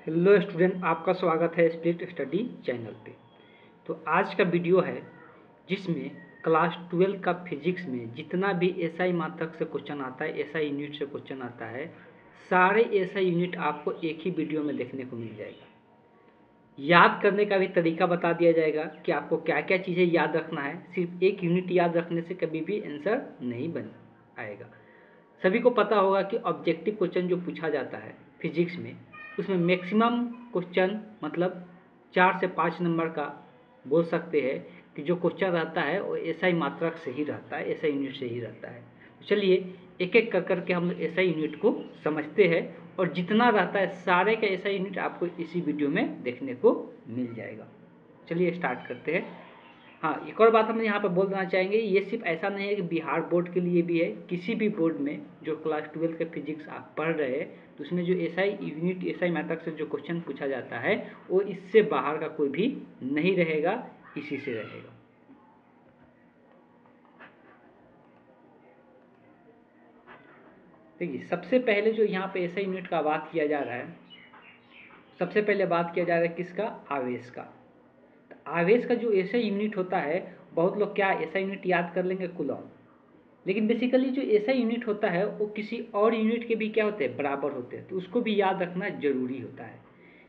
Hello student, आपका स्वागत है स्प्लिट स्टडी चैनल पे। तो आज का वीडियो है जिसमें क्लास 12 का फिजिक्स में जितना भी एसआई मात्रक से क्वेश्चन आता है, एसआई यूनिट से क्वेश्चन आता है, सारे एसआई यूनिट आपको एक ही वीडियो में देखने को मिल जाएगा। याद करने का भी तरीका बता दिया जाएगा कि आपको क्या क्या चीज़ें याद रखना है। सिर्फ एक यूनिट याद रखने से कभी भी आंसर नहीं बन आएगा। सभी को पता होगा कि ऑब्जेक्टिव क्वेश्चन जो पूछा जाता है फिजिक्स में, उसमें मैक्सिमम क्वेश्चन मतलब 4 से 5 नंबर का बोल सकते हैं कि जो क्वेश्चन रहता है वो एसआई मात्रक से ही रहता है, एसआई यूनिट से ही रहता है। तो चलिए एक एक कर करके हम एसआई यूनिट को समझते हैं और जितना रहता है सारे का एसआई यूनिट आपको इसी वीडियो में देखने को मिल जाएगा। चलिए स्टार्ट करते हैं। हाँ, एक और बात हम यहाँ पर बोल देना चाहेंगे, ये सिर्फ ऐसा नहीं है कि बिहार बोर्ड के लिए भी है, किसी भी बोर्ड में जो क्लास 12 के फिजिक्स आप पढ़ रहे हैं तो उसमें जो एसआई यूनिट, एसआई मैथड से जो क्वेश्चन पूछा जाता है वो इससे बाहर का कोई भी नहीं रहेगा, इसी से रहेगा। देखिए, सबसे पहले जो यहाँ पे एसआई यूनिट का बात किया जा रहा है, सबसे पहले बात किया जा रहा है किसका? आवेश का। आवेश का जो एसआई यूनिट होता है, बहुत लोग क्या एसआई यूनिट याद कर लेंगे कूलॉम, लेकिन बेसिकली जो एसआई यूनिट होता है वो किसी और यूनिट के भी क्या होते हैं? बराबर होते हैं। तो उसको भी याद रखना जरूरी होता है।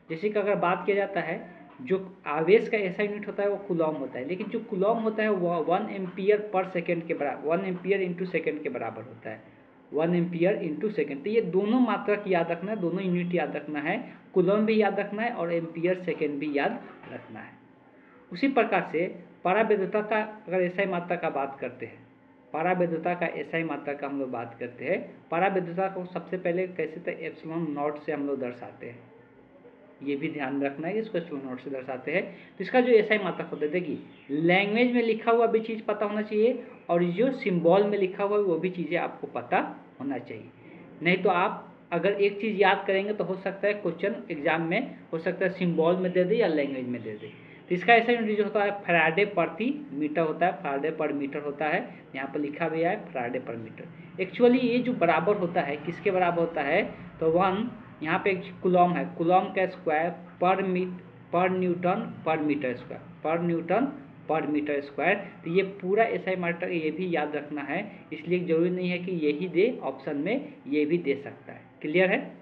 जैसे कि अगर बात किया जाता है, जो आवेश का एसआई यूनिट होता है वो कूलॉम होता है, लेकिन जो कूलॉम होता है वो 1 एम्पियर पर सेकेंड के बराबर, 1 एम्पियर इंटू सेकेंड के बराबर होता है, 1 एम्पियर इंटू सेकेंड। तो ये दोनों मात्रक याद रखना है, दोनों यूनिट याद रखना है, कूलॉम भी याद रखना है और एम्पियर सेकेंड भी याद रखना है। उसी प्रकार से परावैद्युता का अगर एसआई मात्रा का बात करते हैं, परावैद्युता का एसआई मात्रा का हम लोग बात करते हैं, परावैद्युता को सबसे पहले कैसे तो एप्सिलॉन नॉट से हम लोग दर्शाते हैं। ये भी ध्यान रखना है कि इसको एप्सिलॉन नॉट से दर्शाते हैं। तो इसका जो एसआई मात्रक होता है, देखिए लैंग्वेज में लिखा हुआ भी चीज़ पता होना चाहिए और जो सिंबल में लिखा हुआ वो भी चीज़ें आपको पता होना चाहिए। नहीं तो आप अगर एक चीज़ याद करेंगे तो हो सकता है क्वेश्चन एग्जाम में हो सकता है सिंबल में दे दे या लैंग्वेज में दे दे। तो इसका ऐसा यूनिट जो होता है फैराडे प्रति मीटर होता है, फैराडे पर मीटर होता है, यहाँ पर लिखा भी है फैराडे पर मीटर। एक्चुअली ये जो बराबर होता है किसके बराबर होता है? तो 1 यहाँ पे कूलॉम है, कूलॉम का स्क्वायर पर न्यूटन पर मीटर स्क्वायर, पर न्यूटन पर मीटर स्क्वायर। तो ये पूरा एसआई मात्रा ये भी याद रखना है, इसलिए जरूरी नहीं है कि यही दे, ऑप्शन में ये भी दे सकता है। क्लियर है?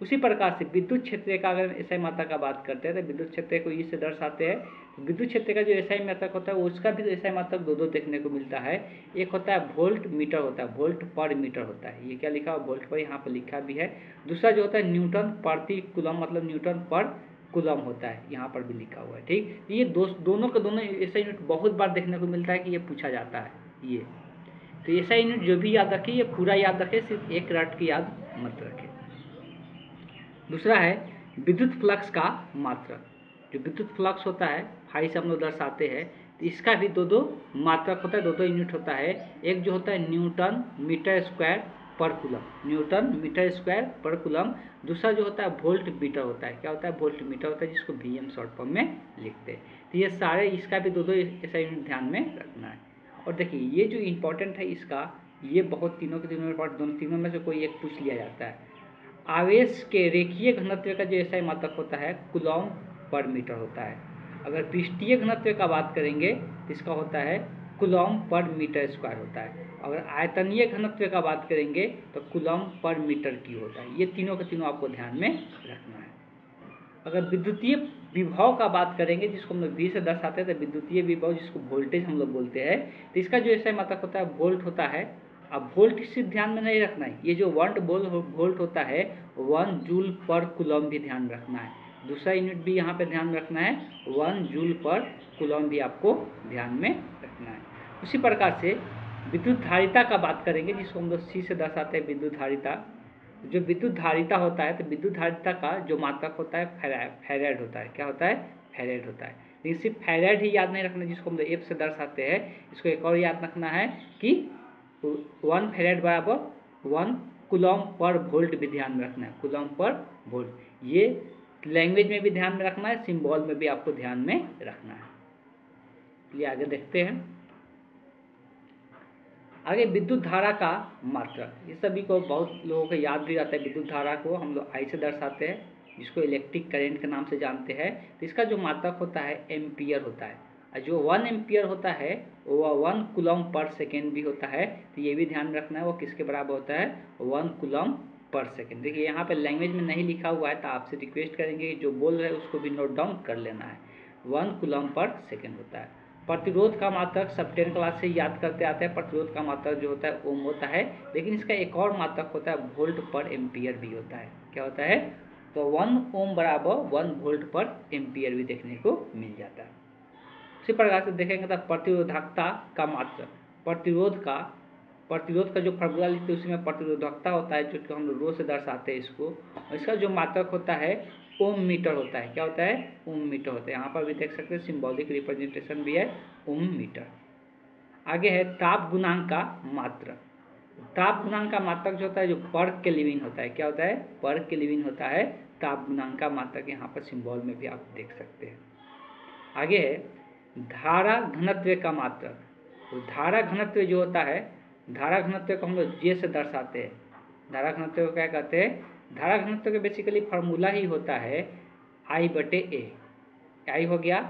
उसी प्रकार से विद्युत क्षेत्र का अगर एसआई मात्रा का बात करते हैं तो विद्युत क्षेत्र को इससे दर्शाते हैं। विद्युत क्षेत्र का जो एसआई मात्रक होता है उसका भी एसआई मात्रक दो देखने को मिलता है। एक होता है वोल्ट मीटर होता है, वोल्ट पर मीटर होता है, ये क्या लिखा हुआ वोल्ट पर, यहाँ पर लिखा भी है। दूसरा जो होता है न्यूटन प्रति कूलम, मतलब न्यूटन पर कूलम होता है, यहाँ पर भी लिखा हुआ है। ठीक, ये दोनों के दोनों एसआई यूनिट बहुत बार देखने को मिलता है कि ये पूछा जाता है ये। तो एसआई यूनिट जो भी याद रखे ये पूरा याद रखे, सिर्फ एक रट की याद मत रखे। दूसरा है विद्युत फ्लक्स का मात्रक। जो विद्युत फ्लक्स होता है फाई से हम लोग दर्शाते हैं, तो इसका भी दो मात्रक होता है, दो यूनिट होता है। एक जो होता है न्यूटन मीटर स्क्वायर पर कूलम, न्यूटन मीटर स्क्वायर पर कूलम। दूसरा जो होता है वोल्ट मीटर होता है, क्या होता है? वोल्ट मीटर होता है, जिसको वीएम शॉर्ट फॉर्म में लिखते हैं। तो ये सारे इसका भी दो ऐसा यूनिट ध्यान में रखना है। और देखिए ये जो इम्पोर्टेंट है इसका, ये बहुत तीनों के तीनों तीनों में से कोई एक पूछ लिया जाता है। आवेश के रेखीय घनत्व का जो एसआई मात्रक होता है कूलॉम पर मीटर होता है। अगर पृष्ठीय घनत्व का बात करेंगे तो इसका होता है कूलॉम पर मीटर स्क्वायर होता है। अगर आयतनीय घनत्व का बात करेंगे तो कूलॉम पर मीटर क्यूब होता है। ये तीनों के तीनों आपको ध्यान में रखना है। अगर विद्युतीय विभव का बात करेंगे, जिसको हम लोग वी से दर्शाते हैं, तो विद्युतीय विभव जिसको वोल्टेज हम लोग बोलते हैं, तो इसका जो एसआई मात्रक होता है वोल्ट होता है। अब वोल्ट सिर्फ ध्यान में नहीं रखना है, ये जो 1 वोल्ट होता है 1 जूल पर कूलम भी ध्यान रखना है। दूसरा यूनिट भी यहाँ पे ध्यान रखना है, 1 जूल पर कूलम भी आपको ध्यान में रखना है। उसी प्रकार से विद्युत धारिता का बात करेंगे, जिसको हम लोग सी से दर्शाते हैं विद्युत धारिता। जो विद्युत धारिता होता है, तो विद्युत धारिता का जो मात्रक होता है फैराड होता है। क्या होता है? फैराड होता है। लेकिन सिर्फ फैराड ही याद नहीं रखना, जिसको हम लोग एफ से दर्शाते हैं, इसको एक और याद रखना है कि 1 फैराड बराबर 1 कूलम पर वोल्ट भी ध्यान रखना है, कूलम पर वोल्ट। ये लैंग्वेज में भी ध्यान में रखना है, सिंबल में भी आपको ध्यान में रखना है। ये आगे देखते हैं। आगे विद्युत धारा का मात्रक, ये सभी को बहुत लोगों को याद भी रहता है। विद्युत धारा को हम लोग आई से दर्शाते हैं, जिसको इलेक्ट्रिक करंट के नाम से जानते हैं, तो इसका जो मात्रक होता है एम्पियर होता है। और जो 1 एम्पियर होता है वो 1 कूलम पर सेकेंड भी होता है। तो ये भी ध्यान रखना है वो किसके बराबर होता है, 1 कूलम पर सेकेंड। देखिए यहाँ पे लैंग्वेज में नहीं लिखा हुआ है, तो आपसे रिक्वेस्ट करेंगे जो बोल रहे हैं उसको भी नोट डाउन कर लेना है। 1 कूलम पर सेकेंड होता है। प्रतिरोध का मात्रक सब 10 क्लास से याद करते आते हैं। प्रतिरोध का मात्रक जो होता है ओम होता है, लेकिन इसका एक और मात्रक होता है वोल्ट पर एम्पियर भी होता है। क्या होता है, तो 1 ओम बराबर 1 वोल्ट पर एम्पियर भी देखने को मिल जाता है। इसी प्रकार से देखेंगे तो प्रतिरोधकता का मात्रक, प्रतिरोध का जो फॉर्मूला लिखते हैं उसमें प्रतिरोधकता होता है, जो कि हम रो से दर्शाते हैं इसको। और इसका जो मात्रक होता है ओम मीटर होता है। क्या होता है, ओम मीटर होता है। यहाँ पर भी देख सकते हैं सिंबॉलिक रिप्रेजेंटेशन भी है, ओम मीटर। आगे है ताप गुणांक का मात्रक। ताप गुणांक का मात्रक जो होता है जो पर केल्विन होता है। क्या होता है, पर केल्विन होता है ताप गुणांक का मात्रक। यहाँ पर सिंबल में भी आप देख सकते हैं। आगे है धारा घनत्व का मात्रक। तो धारा घनत्व जो होता है, धारा घनत्व को हम लोग जे से दर्शाते हैं। धारा घनत्व को क्या कहते हैं, धारा घनत्व का बेसिकली फार्मूला ही होता है I/A। आई हो गया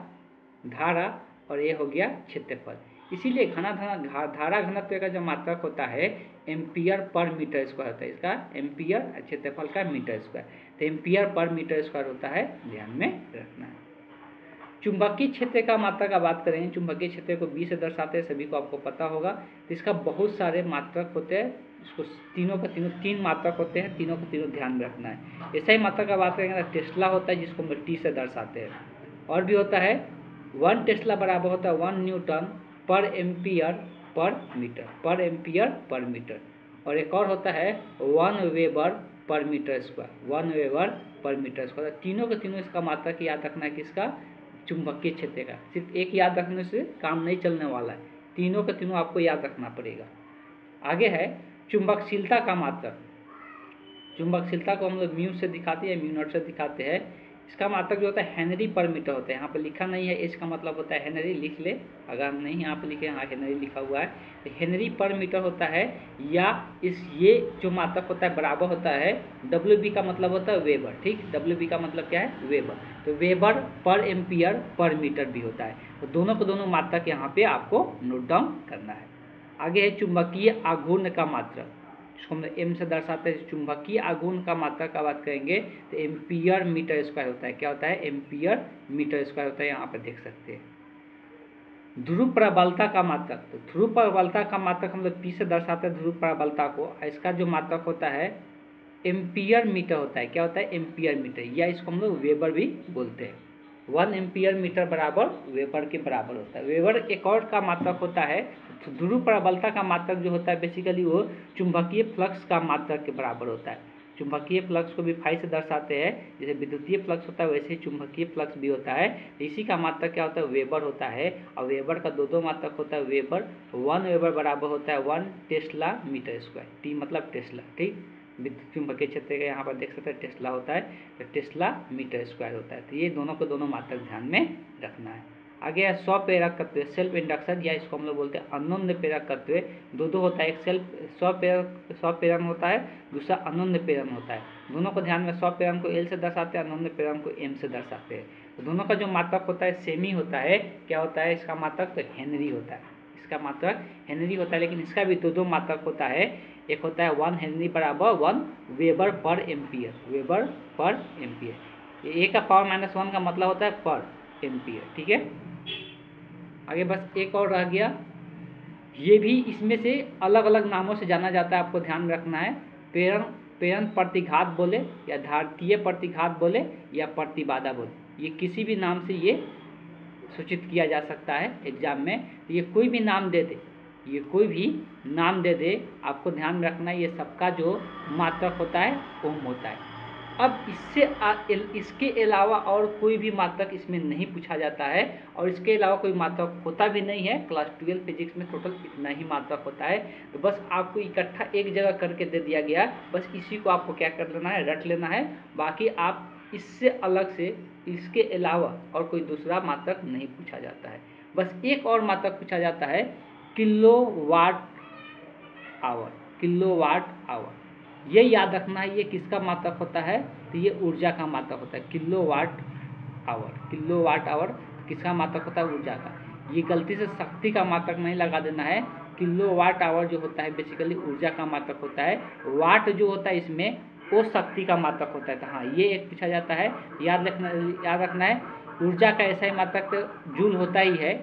धारा और ए हो गया क्षेत्रफल। इसीलिए धारा घनत्व का जो मात्रक होता है एम्पियर पर मीटर स्क्वायर होता है। इसका एम्पियर, क्षेत्रफल का मीटर स्क्वायर, तो एम्पियर पर मीटर स्क्वायर होता है, ध्यान में रखना है। चुंबकीय क्षेत्र का मात्रक का बात करें, चुंबकीय क्षेत्र को बी से दर्शाते हैं, सभी को आपको पता होगा। तो इसका बहुत सारे मात्रक होते हैं, इसको तीनों का तीनों 3 मात्रक होते हैं, तीनों का तीनों ध्यान में रखना है। ऐसा ही मात्रक का बात करेंगे तो टेस्ला होता है, जिसको हम टी से दर्शाते हैं। और भी होता है 1 टेस्ला बराबर होता है 1 न्यूटन पर एम्पियर पर मीटर, पर एम्पियर पर मीटर। और एक और होता है 1 weber per metre square, 1 weber per metre square. तीनों के तीनों इसका मात्रक याद रखना है किसका, चुंबकीय क्षेत्र का। सिर्फ एक याद रखने से काम नहीं चलने वाला है, तीनों के तीनों आपको याद रखना पड़ेगा। आगे है चुंबकशीलता का मात्रक। चुंबकशीलता को हम लोग म्यू से दिखाते हैं, म्यू नॉट से दिखाते हैं। इसका मात्रक जो होता है हेनरी पर मीटर होता है। यहाँ पर लिखा नहीं है, इसका मतलब होता है हेनरी, लिख ले अगर हम नहीं यहाँ पर लिखे, हाँ हेनरी लिखा हुआ है, तो हेनरी पर मीटर होता है। या ये जो मात्रक होता है बराबर होता है WB का मतलब होता है वेबर, ठीक, WB का मतलब क्या है, वेबर। तो weber per ampere per metre भी होता है। तो दोनों को दोनों मात्रक यहाँ पे आपको नोट डाउन करना है। आगे है चुंबकीय आघूर्ण का मात्रक, इसको हम एम से दर्शाते हैं। चुंबकीय आघूर्ण का मात्रक का बात करेंगे तो एम्पियर मीटर स्क्वायर होता है। क्या होता है, एम्पियर मीटर स्क्वायर होता है, यहाँ पर देख सकते हैं। ध्रुव प्रबलता का मात्रक, तो ध्रुव प्रबलता का मात्रक हम लोग पी से दर्शाते हैं ध्रुव प्रबलता को। इसका जो मात्रक होता है एम्पियर मीटर होता है। क्या होता है, एम्पियर मीटर, या इसको हम लोग वेबर भी बोलते हैं। 1 एम्पियर मीटर बराबर वेबर के बराबर होता है। वेबर एक और का मात्रक होता है। ध्रुव प्रबलता का मात्रक जो होता है बेसिकली वो चुंबकीय फ्लक्स का मात्रक के बराबर होता है। चुंबकीय फ्लक्स को भी फाई से दर्शाते हैं, जैसे विद्युतीय फ्लक्स होता है वैसे ही चुंबकीय फ्लक्स भी होता है। इसी का मात्रक क्या होता है, वेबर होता है। और वेबर का दो मात्रक होता है। वेबर 1 वेबर बराबर होता है 1 टेस्ला मीटर स्क्वायर, टी मतलब टेस्ला, ठीक। विद्युत चुंबकीय क्षेत्र का यहाँ पर देख सकते हैं टेस्ला होता है, तो टेस्ला मीटर स्क्वायर होता है। तो ये दोनों को दोनों मात्रक ध्यान में रखना है। आगे है स्वप्रेरकत्व, सेल्फ इंडक्शन, या इसको हम लोग बोलते हैं अनोन्य प्रेरकत्व। दो होता है, एक स्वप्रेरण होता है, दूसरा अनोन्य प्रेरण होता है। दोनों को ध्यान में, स्वप्रेरण को एल से दर्शाते हैं, अनोन्य प्रेरण को एम से दर्शाते हैं। तो दोनों का जो मात्रक होता है सेम ही होता है। क्या होता है इसका मात्रक, तो हेनरी होता है। इसका मात्रक हेनरी होता है, लेकिन इसका भी दो मात्रक होता है। एक होता है 1 हेनरी बराबर 1 weber per ampere, weber per ampere. A का पावर -1 का मतलब होता है पर एम्पियर, ठीक है। आगे बस एक और रह गया, ये भी इसमें से अलग अलग नामों से जाना जाता है, आपको ध्यान रखना है। प्रेरण प्रतिघात बोले, या धारकीय प्रतिघात बोले, या प्रतिबाधा बोले, ये किसी भी नाम से ये सूचित किया जा सकता है एग्जाम में। ये कोई भी नाम दे दे, ये कोई भी नाम दे दे, आपको ध्यान रखना है ये सबका जो मात्रक होता है ओम होता है। अब इसके अलावा और कोई भी मात्रक इसमें नहीं पूछा जाता है, और इसके अलावा कोई मात्रक होता भी नहीं है। क्लास 12 फिजिक्स में टोटल इतना ही मात्रक होता है। तो बस आपको इकट्ठा एक जगह करके दे दिया गया, बस इसी को आपको क्या कर लेना है, रट लेना है। बाकी आप इससे अलग से, इसके अलावा और कोई दूसरा मात्रक नहीं पूछा जाता है। बस एक और मात्रक पूछा जाता है किलोवाट आवर, किलोवाट आवर। ये याद रखना है, ये किसका मात्रक होता है, तो ये ऊर्जा का मात्रक होता है, किलोवाट आवर। किलोवाट आवर किसका मात्रक होता है, ऊर्जा का। ये गलती से शक्ति का मात्रक नहीं लगा देना है, किलोवाट आवर जो होता है बेसिकली ऊर्जा का मात्रक होता है, वाट जो होता है इसमें वो शक्ति का मात्रक होता है। तो हाँ, ये एक पूछा जाता है, याद रखना है। ऊर्जा का ऐसा ही मात्रक जूल होता ही है,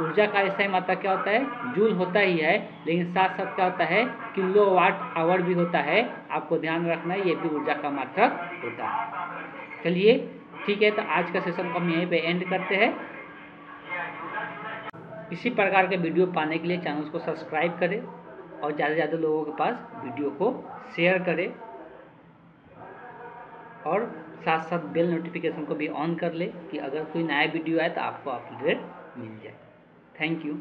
ऊर्जा का ऐसा ही मात्रक क्या होता है, जूल होता ही है, लेकिन साथ साथ क्या होता है, किलोवाट आवर भी होता है। आपको ध्यान रखना है, ये भी ऊर्जा का मात्रक होता है। चलिए ठीक है, तो आज का सेशन को हम यहीं पे एंड करते हैं। इसी प्रकार के वीडियो पाने के लिए चैनल को सब्सक्राइब करें और ज़्यादा से ज़्यादा लोगों के पास वीडियो को शेयर करें, और साथ साथ बेल नोटिफिकेशन को भी ऑन कर ले कि अगर कोई नया वीडियो आए तो आपको अपडेट मिल जाए। Thank you.